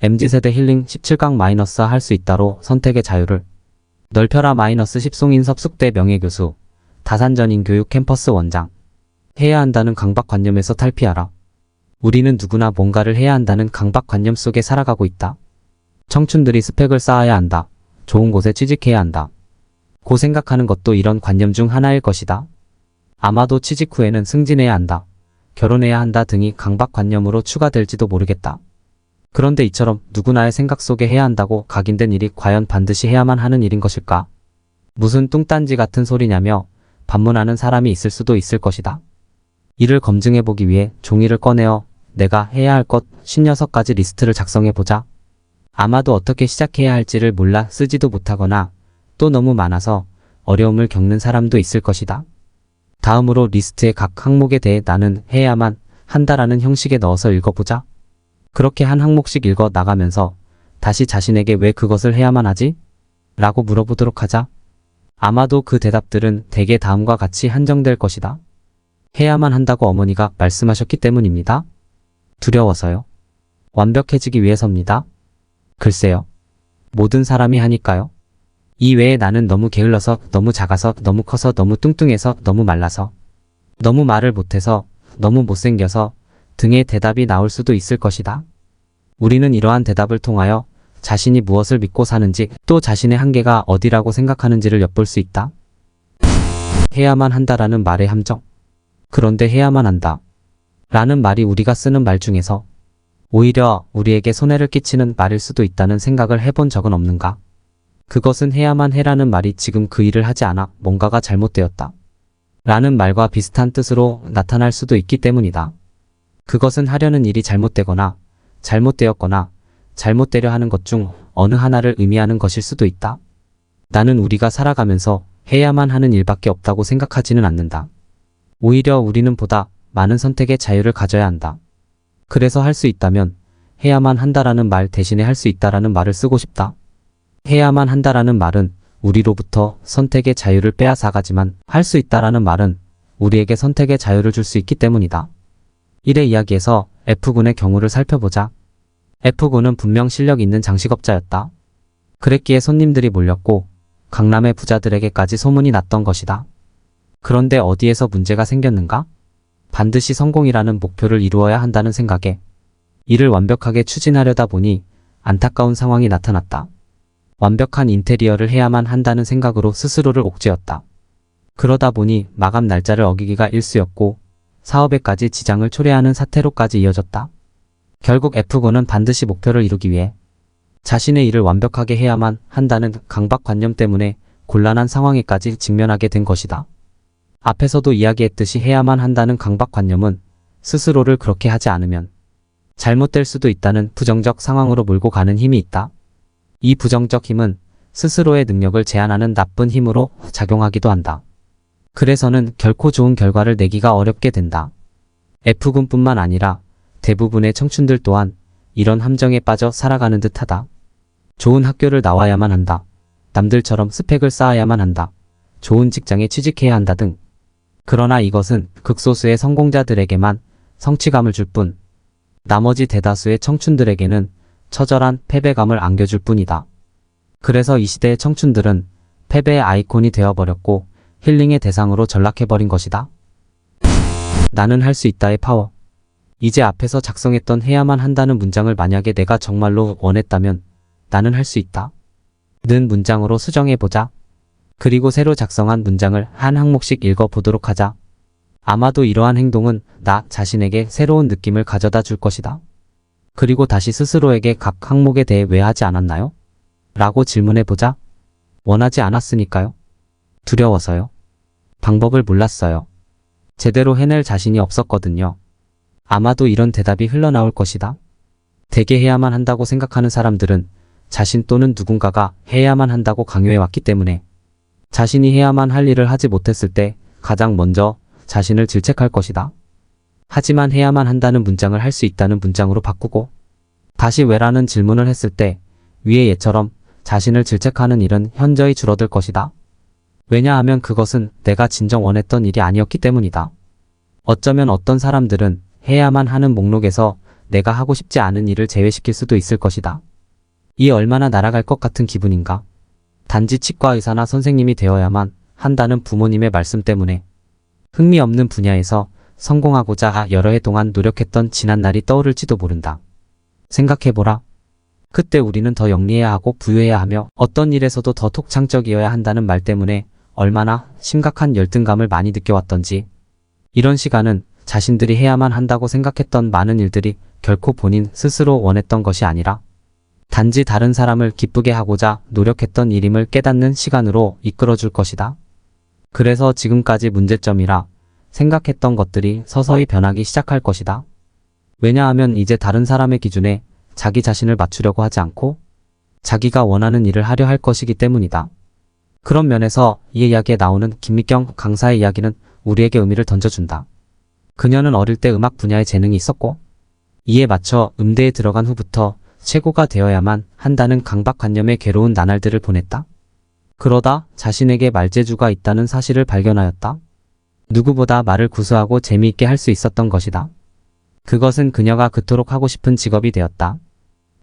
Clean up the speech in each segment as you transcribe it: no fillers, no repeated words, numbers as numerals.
MZ세대 힐링 17강 마이너스 할 수 있다로 선택의 자유를 넓혀라 마이너스 10송인 섭숙대 명예교수 다산전인 교육 캠퍼스 원장 해야 한다는 강박관념에서 탈피하라. 우리는 누구나 뭔가를 해야 한다는 강박관념 속에 살아가고 있다. 청춘들이 스펙을 쌓아야 한다. 좋은 곳에 취직해야 한다. 고 생각하는 것도 이런 관념 중 하나일 것이다. 아마도 취직 후에는 승진해야 한다. 결혼해야 한다 등이 강박관념으로 추가될지도 모르겠다. 그런데 이처럼 누구나의 생각 속에 해야 한다고 각인된 일이 과연 반드시 해야만 하는 일인 것일까? 무슨 뚱딴지 같은 소리냐며 반문하는 사람이 있을 수도 있을 것이다. 이를 검증해보기 위해 종이를 꺼내어 내가 해야 할 것 56가지 리스트를 작성해보자. 아마도 어떻게 시작해야 할지를 몰라 쓰지도 못하거나 또 너무 많아서 어려움을 겪는 사람도 있을 것이다. 다음으로 리스트의 각 항목에 대해 나는 해야만 한다라는 형식에 넣어서 읽어보자. 그렇게 한 항목씩 읽어 나가면서 다시 자신에게 왜 그것을 해야만 하지? 라고 물어보도록 하자. 아마도 그 대답들은 대개 다음과 같이 한정될 것이다. 해야만 한다고 어머니가 말씀하셨기 때문입니다. 두려워서요. 완벽해지기 위해서입니다. 글쎄요. 모든 사람이 하니까요. 이 외에 나는 너무 게을러서, 너무 작아서, 너무 커서, 너무 뚱뚱해서, 너무 말라서, 너무 말을 못해서, 너무 못생겨서 등의 대답이 나올 수도 있을 것이다. 우리는 이러한 대답을 통하여 자신이 무엇을 믿고 사는지 또 자신의 한계가 어디라고 생각하는지를 엿볼 수 있다. 해야만 한다라는 말의 함정. 그런데 해야만 한다 라는 말이 우리가 쓰는 말 중에서 오히려 우리에게 손해를 끼치는 말일 수도 있다는 생각을 해본 적은 없는가? 그것은 해야만 해라는 말이 지금 그 일을 하지 않아 뭔가가 잘못되었다 라는 말과 비슷한 뜻으로 나타날 수도 있기 때문이다. 그것은 하려는 일이 잘못되거나 잘못되었거나 잘못되려 하는 것 중 어느 하나를 의미하는 것일 수도 있다. 나는 우리가 살아가면서 해야만 하는 일밖에 없다고 생각하지는 않는다. 오히려 우리는 보다 많은 선택의 자유를 가져야 한다. 그래서 할 수 있다면 해야만 한다라는 말 대신에 할 수 있다라는 말을 쓰고 싶다. 해야만 한다라는 말은 우리로부터 선택의 자유를 빼앗아가지만 할 수 있다라는 말은 우리에게 선택의 자유를 줄 수 있기 때문이다. 1의 이야기에서 F군의 경우를 살펴보자. F군은 분명 실력 있는 장식업자였다. 그랬기에 손님들이 몰렸고 강남의 부자들에게까지 소문이 났던 것이다. 그런데 어디에서 문제가 생겼는가? 반드시 성공이라는 목표를 이루어야 한다는 생각에 이를 완벽하게 추진하려다 보니 안타까운 상황이 나타났다. 완벽한 인테리어를 해야만 한다는 생각으로 스스로를 옥죄었다. 그러다 보니 마감 날짜를 어기기가 일쑤였고 사업에까지 지장을 초래하는 사태로까지 이어졌다. 결국 F군은 반드시 목표를 이루기 위해 자신의 일을 완벽하게 해야만 한다는 강박관념 때문에 곤란한 상황에까지 직면하게 된 것이다. 앞에서도 이야기했듯이 해야만 한다는 강박관념은 스스로를 그렇게 하지 않으면 잘못될 수도 있다는 부정적 상황으로 몰고 가는 힘이 있다. 이 부정적 힘은 스스로의 능력을 제한하는 나쁜 힘으로 작용하기도 한다. 그래서는 결코 좋은 결과를 내기가 어렵게 된다. F군뿐만 아니라 대부분의 청춘들 또한 이런 함정에 빠져 살아가는 듯하다. 좋은 학교를 나와야만 한다. 남들처럼 스펙을 쌓아야만 한다. 좋은 직장에 취직해야 한다 등. 그러나 이것은 극소수의 성공자들에게만 성취감을 줄 뿐, 나머지 대다수의 청춘들에게는 처절한 패배감을 안겨줄 뿐이다. 그래서 이 시대의 청춘들은 패배의 아이콘이 되어버렸고 힐링의 대상으로 전락해버린 것이다. 나는 할 수 있다의 파워. 이제 앞에서 작성했던 해야만 한다는 문장을 만약에 내가 정말로 원했다면 나는 할 수 있다 는 문장으로 수정해보자. 그리고 새로 작성한 문장을 한 항목씩 읽어보도록 하자. 아마도 이러한 행동은 나 자신에게 새로운 느낌을 가져다 줄 것이다. 그리고 다시 스스로에게 각 항목에 대해 왜 하지 않았나요? 라고 질문해보자. 원하지 않았으니까요. 두려워서요. 방법을 몰랐어요. 제대로 해낼 자신이 없었거든요. 아마도 이런 대답이 흘러나올 것이다. 대개 해야만 한다고 생각하는 사람들은 자신 또는 누군가가 해야만 한다고 강요해왔기 때문에 자신이 해야만 할 일을 하지 못했을 때 가장 먼저 자신을 질책할 것이다. 하지만 해야만 한다는 문장을 할 수 있다는 문장으로 바꾸고 다시 왜라는 질문을 했을 때 위의 예처럼 자신을 질책하는 일은 현저히 줄어들 것이다. 왜냐하면 그것은 내가 진정 원했던 일이 아니었기 때문이다. 어쩌면 어떤 사람들은 해야만 하는 목록에서 내가 하고 싶지 않은 일을 제외시킬 수도 있을 것이다. 이 얼마나 날아갈 것 같은 기분인가. 단지 치과 의사나 선생님이 되어야만 한다는 부모님의 말씀 때문에 흥미없는 분야에서 성공하고자 여러 해 동안 노력했던 지난 날이 떠오를지도 모른다. 생각해보라. 그때 우리는 더 영리해야 하고 부유해야 하며 어떤 일에서도 더 독창적이어야 한다는 말 때문에 얼마나 심각한 열등감을 많이 느껴왔던지. 이런 시간은 자신들이 해야만 한다고 생각했던 많은 일들이 결코 본인 스스로 원했던 것이 아니라 단지 다른 사람을 기쁘게 하고자 노력했던 일임을 깨닫는 시간으로 이끌어줄 것이다. 그래서 지금까지 문제점이라 생각했던 것들이 서서히 변하기 시작할 것이다. 왜냐하면 이제 다른 사람의 기준에 자기 자신을 맞추려고 하지 않고 자기가 원하는 일을 하려 할 것이기 때문이다. 그런 면에서 이 이야기에 나오는 김미경 강사의 이야기는 우리에게 의미를 던져준다. 그녀는 어릴 때 음악 분야에 재능이 있었고 이에 맞춰 음대에 들어간 후부터 최고가 되어야만 한다는 강박관념의 괴로운 나날들을 보냈다. 그러다 자신에게 말재주가 있다는 사실을 발견하였다. 누구보다 말을 구수하고 재미있게 할 수 있었던 것이다. 그것은 그녀가 그토록 하고 싶은 직업이 되었다.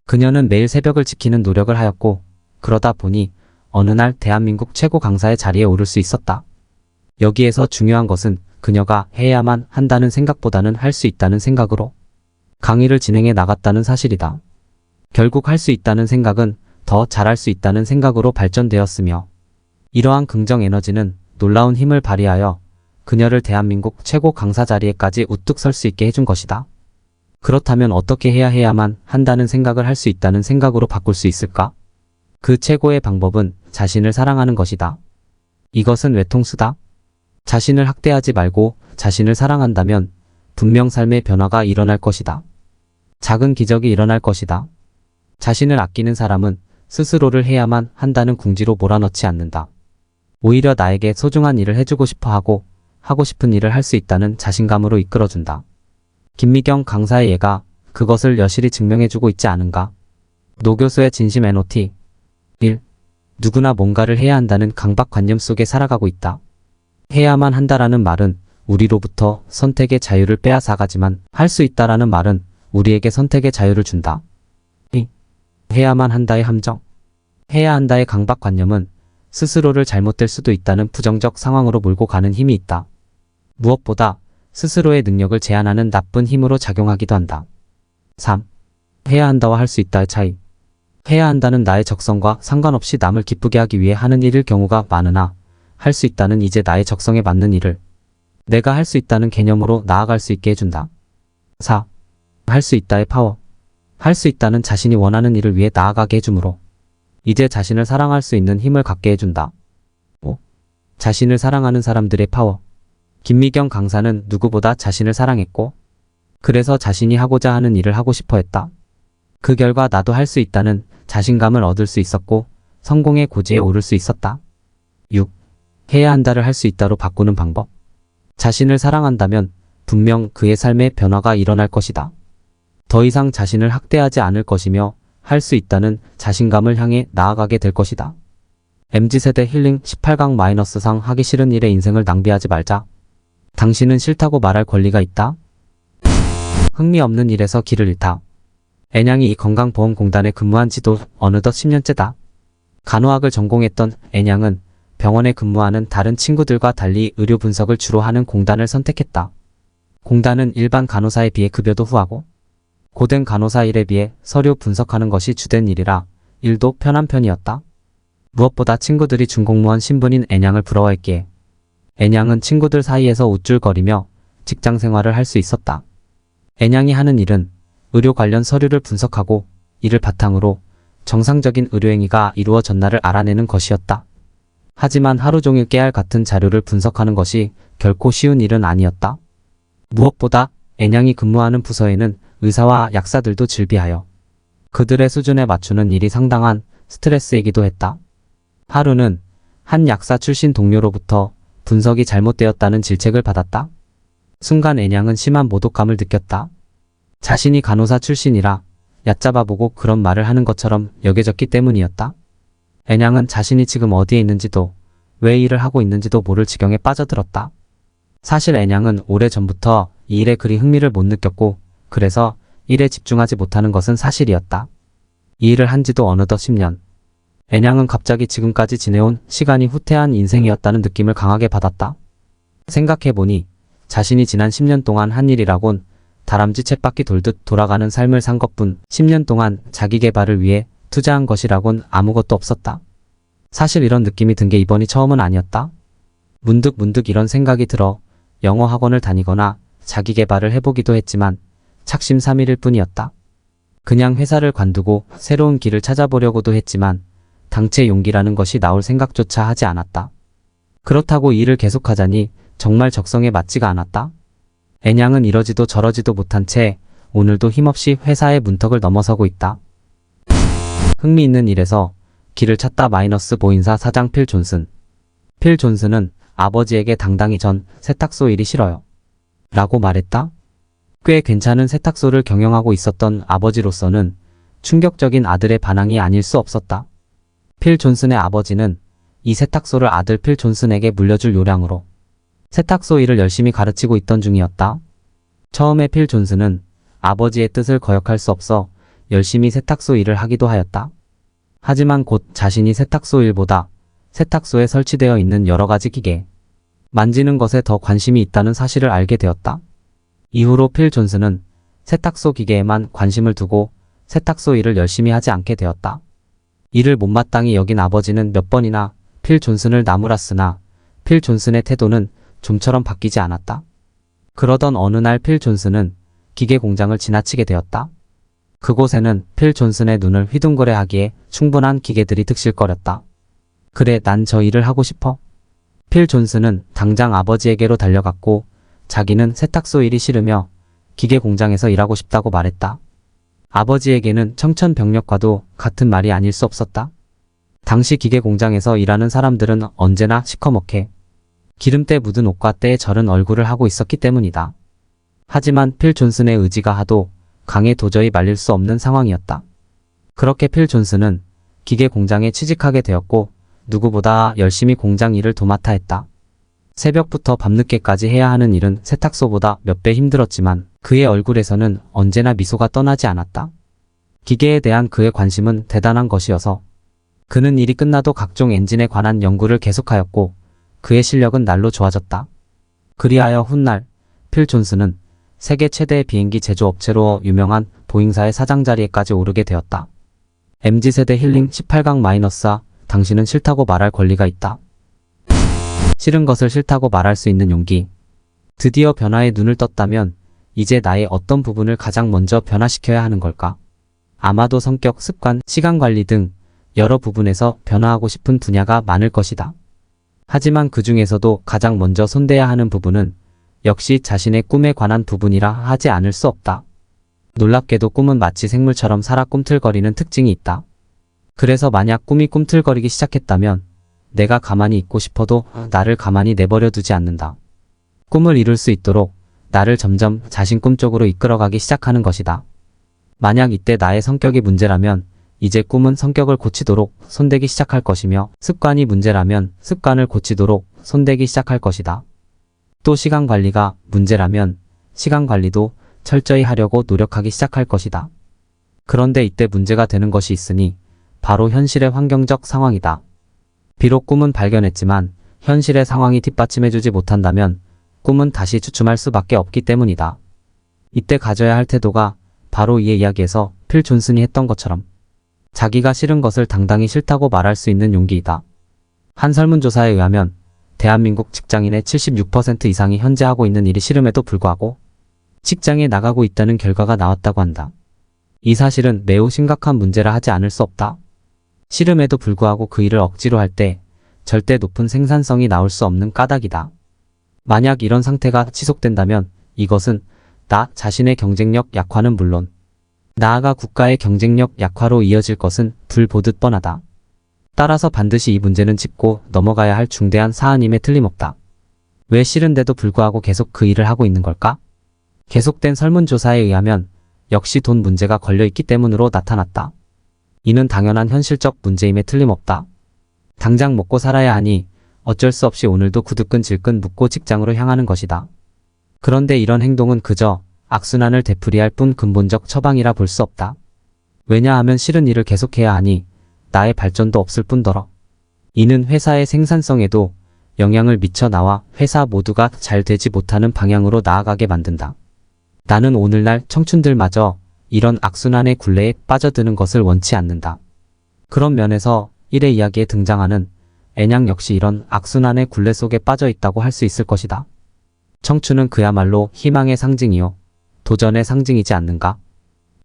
그녀는 매일 새벽을 지키는 노력을 하였고 그러다 보니 어느 날 대한민국 최고 강사의 자리에 오를 수 있었다. 여기에서 중요한 것은 그녀가 해야만 한다는 생각보다는 할 수 있다는 생각으로 강의를 진행해 나갔다는 사실이다. 결국 할 수 있다는 생각은 더 잘할 수 있다는 생각으로 발전되었으며 이러한 긍정 에너지는 놀라운 힘을 발휘하여 그녀를 대한민국 최고 강사 자리에까지 우뚝 설 수 있게 해준 것이다. 그렇다면 어떻게 해야만 한다는 생각을 할 수 있다는 생각으로 바꿀 수 있을까? 그 최고의 방법은 자신을 사랑하는 것이다. 이것은 외통수다. 자신을 학대하지 말고 자신을 사랑한다면 분명 삶의 변화가 일어날 것이다. 작은 기적이 일어날 것이다. 자신을 아끼는 사람은 스스로를 해야만 한다는 궁지로 몰아넣지 않는다. 오히려 나에게 소중한 일을 해주고 싶어 하고 싶은 일을 할 수 있다는 자신감으로 이끌어준다. 김미경 강사의 예가 그것을 여실히 증명해주고 있지 않은가? 노 교수의 진심 NOT 1. 누구나 뭔가를 해야 한다는 강박관념 속에 살아가고 있다. 해야만 한다라는 말은 우리로부터 선택의 자유를 빼앗아가지만 할 수 있다라는 말은 우리에게 선택의 자유를 준다. 2. 해야만 한다의 함정. 해야 한다의 강박관념은 스스로를 잘못될 수도 있다는 부정적 상황으로 몰고 가는 힘이 있다. 무엇보다 스스로의 능력을 제한하는 나쁜 힘으로 작용하기도 한다. 3. 해야 한다와 할 수 있다의 차이. 해야 한다는 나의 적성과 상관없이 남을 기쁘게 하기 위해 하는 일일 경우가 많으나 할 수 있다는 이제 나의 적성에 맞는 일을 내가 할 수 있다는 개념으로 나아갈 수 있게 해준다. 4. 할 수 있다의 파워. 할 수 있다는 자신이 원하는 일을 위해 나아가게 해주므로 이제 자신을 사랑할 수 있는 힘을 갖게 해준다. 5. 자신을 사랑하는 사람들의 파워. 김미경 강사는 누구보다 자신을 사랑했고 그래서 자신이 하고자 하는 일을 하고 싶어 했다. 그 결과 나도 할 수 있다는 자신감을 얻을 수 있었고 성공의 고지에 오를 수 있었다. 6. 해야 한다를 할 수 있다로 바꾸는 방법. 자신을 사랑한다면 분명 그의 삶에 변화가 일어날 것이다. 더 이상 자신을 학대하지 않을 것이며 할 수 있다는 자신감을 향해 나아가게 될 것이다. MZ세대 힐링 18강-상 하기 싫은 일에 인생을 낭비하지 말자. 당신은 싫다고 말할 권리가 있다. 흥미없는 일에서 길을 잃다. 애냥이 이 건강보험공단에 근무한 지도 어느덧 10년째다. 간호학을 전공했던 애냥은 병원에 근무하는 다른 친구들과 달리 의료 분석을 주로 하는 공단을 선택했다. 공단은 일반 간호사에 비해 급여도 후하고 고된 간호사 일에 비해 서류 분석하는 것이 주된 일이라 일도 편한 편이었다. 무엇보다 친구들이 준공무원 신분인 애냥을 부러워했기에 애냥은 친구들 사이에서 우쭐거리며 직장 생활을 할 수 있었다. 애냥이 하는 일은 의료 관련 서류를 분석하고 이를 바탕으로 정상적인 의료행위가 이루어졌나를 알아내는 것이었다. 하지만 하루 종일 깨알 같은 자료를 분석하는 것이 결코 쉬운 일은 아니었다. 무엇보다 애냥이 근무하는 부서에는 의사와 약사들도 질비하여 그들의 수준에 맞추는 일이 상당한 스트레스이기도 했다. 하루는 한 약사 출신 동료로부터 분석이 잘못되었다는 질책을 받았다. 순간 애냥은 심한 모독감을 느꼈다. 자신이 간호사 출신이라 얕잡아보고 그런 말을 하는 것처럼 여겨졌기 때문이었다. 애냥은 자신이 지금 어디에 있는지도 왜 일을 하고 있는지도 모를 지경에 빠져들었다. 사실 애냥은 오래전부터 이 일에 그리 흥미를 못 느꼈고 그래서 일에 집중하지 못하는 것은 사실이었다. 이 일을 한 지도 어느덧 10년. 애냥은 갑자기 지금까지 지내온 시간이 후퇴한 인생이었다는 느낌을 강하게 받았다. 생각해보니 자신이 지난 10년 동안 한 일이라곤 다람쥐 쳇바퀴 돌듯 돌아가는 삶을 산 것뿐 10년 동안 자기 개발을 위해 투자한 것이라곤 아무것도 없었다. 사실 이런 느낌이 든 게 이번이 처음은 아니었다. 문득 이런 생각이 들어 영어 학원을 다니거나 자기 개발을 해보기도 했지만 착심삼일일 뿐이었다. 그냥 회사를 관두고 새로운 길을 찾아보려고도 했지만 당최 용기라는 것이 나올 생각조차 하지 않았다. 그렇다고 이 일을 계속하자니 정말 적성에 맞지가 않았다. 애냥은 이러지도 저러지도 못한 채 오늘도 힘없이 회사의 문턱을 넘어서고 있다. 흥미있는 일에서 길을 찾다 마이너스 보인사 사장 필 존슨. 필 존슨은 아버지에게 당당히 전 세탁소 일이 싫어요 라고 말했다. 꽤 괜찮은 세탁소를 경영하고 있었던 아버지로서는 충격적인 아들의 반항이 아닐 수 없었다. 필 존슨의 아버지는 이 세탁소를 아들 필 존슨에게 물려줄 요량으로 세탁소 일을 열심히 가르치고 있던 중이었다. 처음에 필 존슨은 아버지의 뜻을 거역할 수 없어 열심히 세탁소 일을 하기도 하였다. 하지만 곧 자신이 세탁소 일보다 세탁소에 설치되어 있는 여러 가지 기계, 만지는 것에 더 관심이 있다는 사실을 알게 되었다. 이후로 필 존슨은 세탁소 기계에만 관심을 두고 세탁소 일을 열심히 하지 않게 되었다. 이를 못마땅히 여긴 아버지는 몇 번이나 필 존슨을 나무랐으나 필 존슨의 태도는 좀처럼 바뀌지 않았다. 그러던 어느 날 필 존슨은 기계 공장을 지나치게 되었다. 그곳에는 필 존슨의 눈을 휘둥그레하기에 충분한 기계들이 득실거렸다. 그래, 난 저 일을 하고 싶어. 필 존슨은 당장 아버지에게로 달려갔고 자기는 세탁소 일이 싫으며 기계 공장에서 일하고 싶다고 말했다. 아버지에게는 청천벽력과도 같은 말이 아닐 수 없었다. 당시 기계 공장에서 일하는 사람들은 언제나 시커멓게 기름때 묻은 옷과 때에 절은 얼굴을 하고 있었기 때문이다. 하지만 필 존슨의 의지가 하도 강해 도저히 말릴 수 없는 상황이었다. 그렇게 필 존슨은 기계 공장에 취직하게 되었고 누구보다 열심히 공장 일을 도맡아 했다. 새벽부터 밤늦게까지 해야 하는 일은 세탁소보다 몇 배 힘들었지만 그의 얼굴에서는 언제나 미소가 떠나지 않았다. 기계에 대한 그의 관심은 대단한 것이어서 그는 일이 끝나도 각종 엔진에 관한 연구를 계속하였고 그의 실력은 날로 좋아졌다. 그리하여 훗날 필 존슨은 세계 최대의 비행기 제조업체로 유명한 보잉사의 사장 자리에까지 오르게 되었다. MZ세대 힐링 18강-4 당신은 싫다고 말할 권리가 있다. 싫은 것을 싫다고 말할 수 있는 용기. 드디어 변화에 눈을 떴다면 이제 나의 어떤 부분을 가장 먼저 변화시켜야 하는 걸까? 아마도 성격, 습관, 시간관리 등 여러 부분에서 변화하고 싶은 분야가 많을 것이다. 하지만 그 중에서도 가장 먼저 손대야 하는 부분은 역시 자신의 꿈에 관한 부분이라 하지 않을 수 없다. 놀랍게도 꿈은 마치 생물처럼 살아 꿈틀거리는 특징이 있다. 그래서 만약 꿈이 꿈틀거리기 시작했다면 내가 가만히 있고 싶어도 나를 가만히 내버려 두지 않는다. 꿈을 이룰 수 있도록 나를 점점 자신 꿈 쪽으로 이끌어가기 시작하는 것이다. 만약 이때 나의 성격이 문제라면 이제 꿈은 성격을 고치도록 손대기 시작할 것이며 습관이 문제라면 습관을 고치도록 손대기 시작할 것이다. 또 시간 관리가 문제라면 시간 관리도 철저히 하려고 노력하기 시작할 것이다. 그런데 이때 문제가 되는 것이 있으니 바로 현실의 환경적 상황이다. 비록 꿈은 발견했지만 현실의 상황이 뒷받침해주지 못한다면 꿈은 다시 주춤할 수밖에 없기 때문이다. 이때 가져야 할 태도가 바로 이의 이야기에서 필 존슨이 했던 것처럼 자기가 싫은 것을 당당히 싫다고 말할 수 있는 용기이다. 한 설문조사에 의하면 대한민국 직장인의 76% 이상이 현재 하고 있는 일이 싫음에도 불구하고 직장에 나가고 있다는 결과가 나왔다고 한다. 이 사실은 매우 심각한 문제라 하지 않을 수 없다. 싫음에도 불구하고 그 일을 억지로 할 때 절대 높은 생산성이 나올 수 없는 까닭이다. 만약 이런 상태가 지속된다면 이것은 나 자신의 경쟁력 약화는 물론 나아가 국가의 경쟁력 약화로 이어질 것은 불보듯 뻔하다. 따라서 반드시 이 문제는 짚고 넘어가야 할 중대한 사안임에 틀림없다. 왜 싫은데도 불구하고 계속 그 일을 하고 있는 걸까? 계속된 설문조사에 의하면 역시 돈 문제가 걸려있기 때문으로 나타났다. 이는 당연한 현실적 문제임에 틀림없다. 당장 먹고 살아야 하니 어쩔 수 없이 오늘도 구두끈질끈 묶고 직장으로 향하는 것이다. 그런데 이런 행동은 그저 악순환을 되풀이할 뿐 근본적 처방이라 볼 수 없다. 왜냐하면 싫은 일을 계속해야 하니 나의 발전도 없을 뿐더러 이는 회사의 생산성에도 영향을 미쳐 나와 회사 모두가 잘 되지 못하는 방향으로 나아가게 만든다. 나는 오늘날 청춘들마저 이런 악순환의 굴레에 빠져드는 것을 원치 않는다. 그런 면에서 1회 이야기에 등장하는 애냥 역시 이런 악순환의 굴레 속에 빠져 있다고 할 수 있을 것이다. 청춘은 그야말로 희망의 상징이요, 도전의 상징이지 않는가?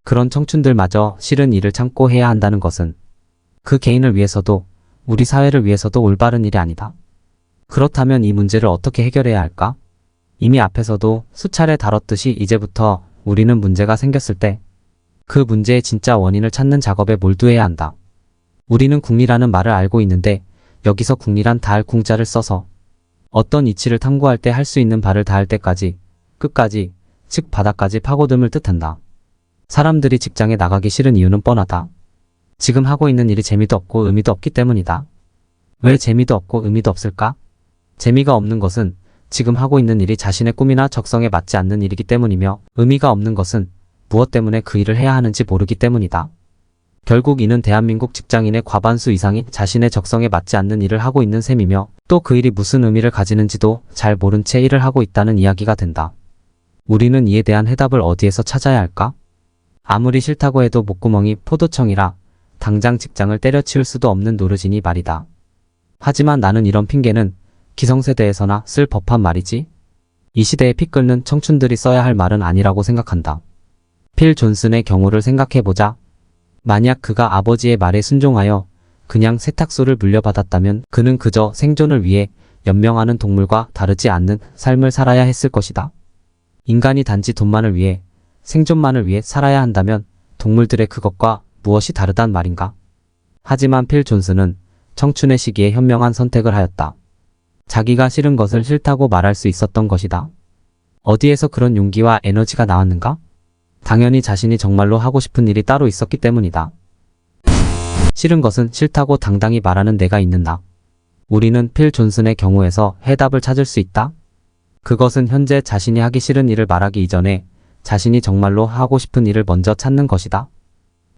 그런 청춘들마저 싫은 일을 참고 해야 한다는 것은 그 개인을 위해서도 우리 사회를 위해서도 올바른 일이 아니다. 그렇다면 이 문제를 어떻게 해결해야 할까? 이미 앞에서도 수차례 다뤘듯이 이제부터 우리는 문제가 생겼을 때 그 문제의 진짜 원인을 찾는 작업에 몰두해야 한다. 우리는 궁리라는 말을 알고 있는데 여기서 궁리란 다할 궁자를 써서 어떤 이치를 탐구할 때 할 수 있는 바를 다할 때까지 끝까지 즉 바닥까지 파고듦을 뜻한다. 사람들이 직장에 나가기 싫은 이유는 뻔하다. 지금 하고 있는 일이 재미도 없고 의미도 없기 때문이다. 왜 재미도 없고 의미도 없을까? 재미가 없는 것은 지금 하고 있는 일이 자신의 꿈이나 적성에 맞지 않는 일이기 때문이며 의미가 없는 것은 무엇 때문에 그 일을 해야 하는지 모르기 때문이다. 결국 이는 대한민국 직장인의 과반수 이상이 자신의 적성에 맞지 않는 일을 하고 있는 셈이며 또 그 일이 무슨 의미를 가지는지도 잘 모른 채 일을 하고 있다는 이야기가 된다. 우리는 이에 대한 해답을 어디에서 찾아야 할까? 아무리 싫다고 해도 목구멍이 포도청이라 당장 직장을 때려치울 수도 없는 노르지니 말이다. 하지만 나는 이런 핑계는 기성세대에서나 쓸 법한 말이지 이 시대에 피 끓는 청춘들이 써야 할 말은 아니라고 생각한다. 필 존슨의 경우를 생각해보자. 만약 그가 아버지의 말에 순종하여 그냥 세탁소를 물려받았다면 그는 그저 생존을 위해 연명하는 동물과 다르지 않는 삶을 살아야 했을 것이다. 인간이 단지 돈만을 위해 생존만을 위해 살아야 한다면 동물들의 그것과 무엇이 다르단 말인가? 하지만 필 존슨은 청춘의 시기에 현명한 선택을 하였다. 자기가 싫은 것을 싫다고 말할 수 있었던 것이다. 어디에서 그런 용기와 에너지가 나왔는가? 당연히 자신이 정말로 하고 싶은 일이 따로 있었기 때문이다. 싫은 것은 싫다고 당당히 말하는 내가 있는 나. 우리는 필 존슨의 경우에서 해답을 찾을 수 있다. 그것은 현재 자신이 하기 싫은 일을 말하기 이전에 자신이 정말로 하고 싶은 일을 먼저 찾는 것이다.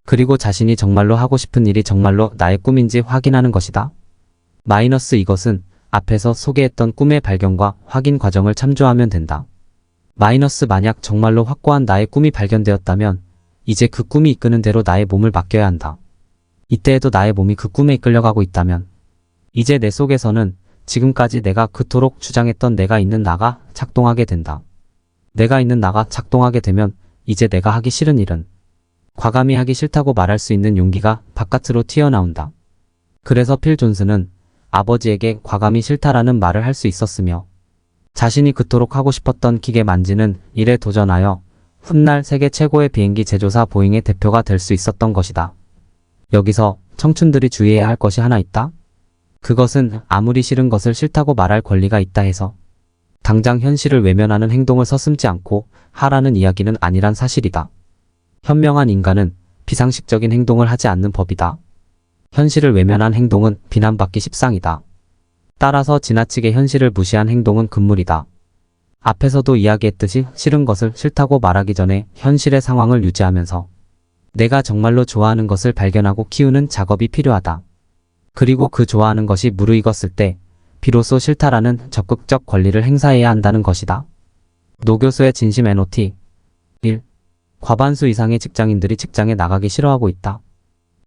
그리고 자신이 정말로 하고 싶은 일이 정말로 나의 꿈인지 확인하는 것이다. 마이너스 이것은 앞에서 소개했던 꿈의 발견과 확인 과정을 참조하면 된다. 마이너스 만약 정말로 확고한 나의 꿈이 발견되었다면 이제 그 꿈이 이끄는 대로 나의 몸을 맡겨야 한다. 이때에도 나의 몸이 그 꿈에 이끌려가고 있다면 이제 내 속에서는 지금까지 내가 그토록 주장했던 내가 있는 나가 작동하게 된다. 내가 있는 나가 작동하게 되면 이제 내가 하기 싫은 일은 과감히 하기 싫다고 말할 수 있는 용기가 바깥으로 튀어나온다. 그래서 필 존슨은 아버지에게 과감히 싫다라는 말을 할 수 있었으며 자신이 그토록 하고 싶었던 기계 만지는 일에 도전하여 훗날 세계 최고의 비행기 제조사 보잉의 대표가 될 수 있었던 것이다. 여기서 청춘들이 주의해야 할 것이 하나 있다. 그것은 아무리 싫은 것을 싫다고 말할 권리가 있다 해서 당장 현실을 외면하는 행동을 서슴지 않고 하라는 이야기는 아니란 사실이다. 현명한 인간은 비상식적인 행동을 하지 않는 법이다. 현실을 외면한 행동은 비난받기 십상이다. 따라서 지나치게 현실을 무시한 행동은 금물이다. 앞에서도 이야기했듯이 싫은 것을 싫다고 말하기 전에 현실의 상황을 유지하면서 내가 정말로 좋아하는 것을 발견하고 키우는 작업이 필요하다. 그리고 그 좋아하는 것이 무르익었을 때 비로소 싫다라는 적극적 권리를 행사해야 한다는 것이다. 노 교수의 진심 NOT 1. 과반수 이상의 직장인들이 직장에 나가기 싫어하고 있다.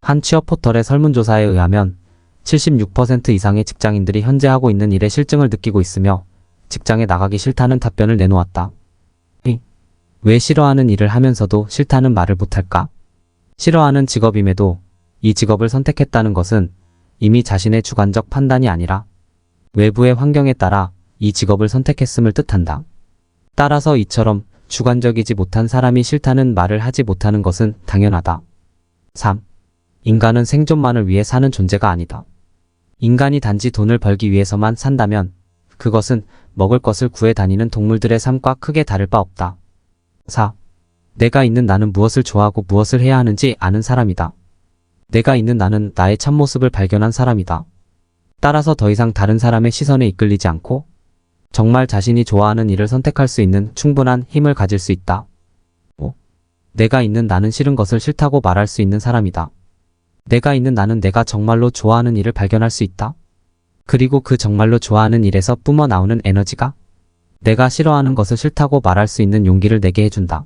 한 취업 포털의 설문조사에 의하면 76% 이상의 직장인들이 현재 하고 있는 일에 실증을 느끼고 있으며 직장에 나가기 싫다는 답변을 내놓았다. 2. 왜 싫어하는 일을 하면서도 싫다는 말을 못할까? 싫어하는 직업임에도 이 직업을 선택했다는 것은 이미 자신의 주관적 판단이 아니라 외부의 환경에 따라 이 직업을 선택했음을 뜻한다. 따라서 이처럼 주관적이지 못한 사람이 싫다는 말을 하지 못하는 것은 당연하다. 3. 인간은 생존만을 위해 사는 존재가 아니다. 인간이 단지 돈을 벌기 위해서만 산다면 그것은 먹을 것을 구해 다니는 동물들의 삶과 크게 다를 바 없다. 4. 내가 있는 나는 무엇을 좋아하고 무엇을 해야 하는지 아는 사람이다. 내가 있는 나는 나의 참모습을 발견한 사람이다. 따라서 더 이상 다른 사람의 시선에 이끌리지 않고 정말 자신이 좋아하는 일을 선택할 수 있는 충분한 힘을 가질 수 있다. 내가 있는 나는 싫은 것을 싫다고 말할 수 있는 사람이다. 내가 있는 나는 내가 정말로 좋아하는 일을 발견할 수 있다. 그리고 그 정말로 좋아하는 일에서 뿜어나오는 에너지가 내가 싫어하는 것을 싫다고 말할 수 있는 용기를 내게 해준다.